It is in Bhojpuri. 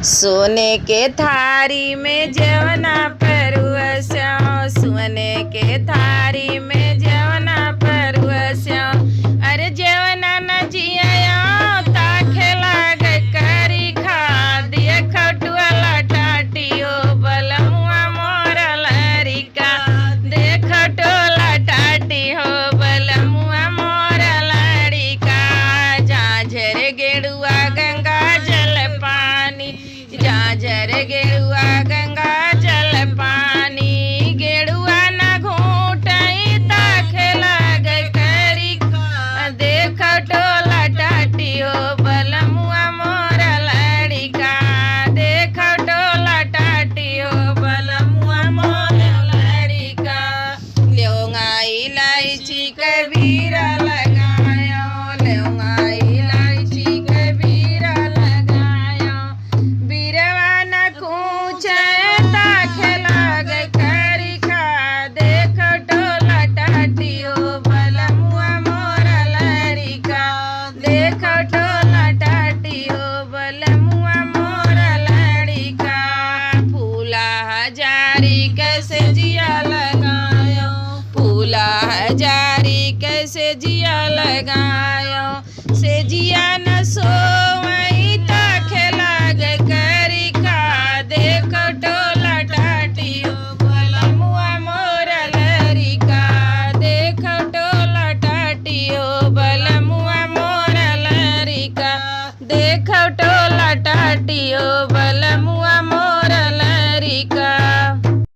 सोने के थारी में जवना परुअस्यो, सोने के थारी में जवना परुअस्यो। अरे जवना न जिया ताखे लाग करी खा दिए खटुआ टाटियो बलमुआ मोर लरिका देख टोला टाटी हो बलमुआ मोर लरिका। झाझर गेड़ुआ गंगा जल पानी, झाझर गेड़ुआ गंगा जल पानी। गेड़ुआ न घूटई ताखे लाग करी देख टोला टाटी हो बलमुआ मोर लड़िका देख टोला टाटी हो बलमुआ मोर लड़िका। लेउंगा इलायची कबीरा लगायो, लेउंगा इलायची कबीरा लगायो। बीरवा न कूचे ताखे लाग करी खा देख टोला टाटी हो बलमुआ मोर लरिका देख टोला टाटी हो बलमुआ मोर लरिका। फूला हजारी कैसे जिया लगायो, फूला हजारी कैसे जिया लगायो। से जिया न सो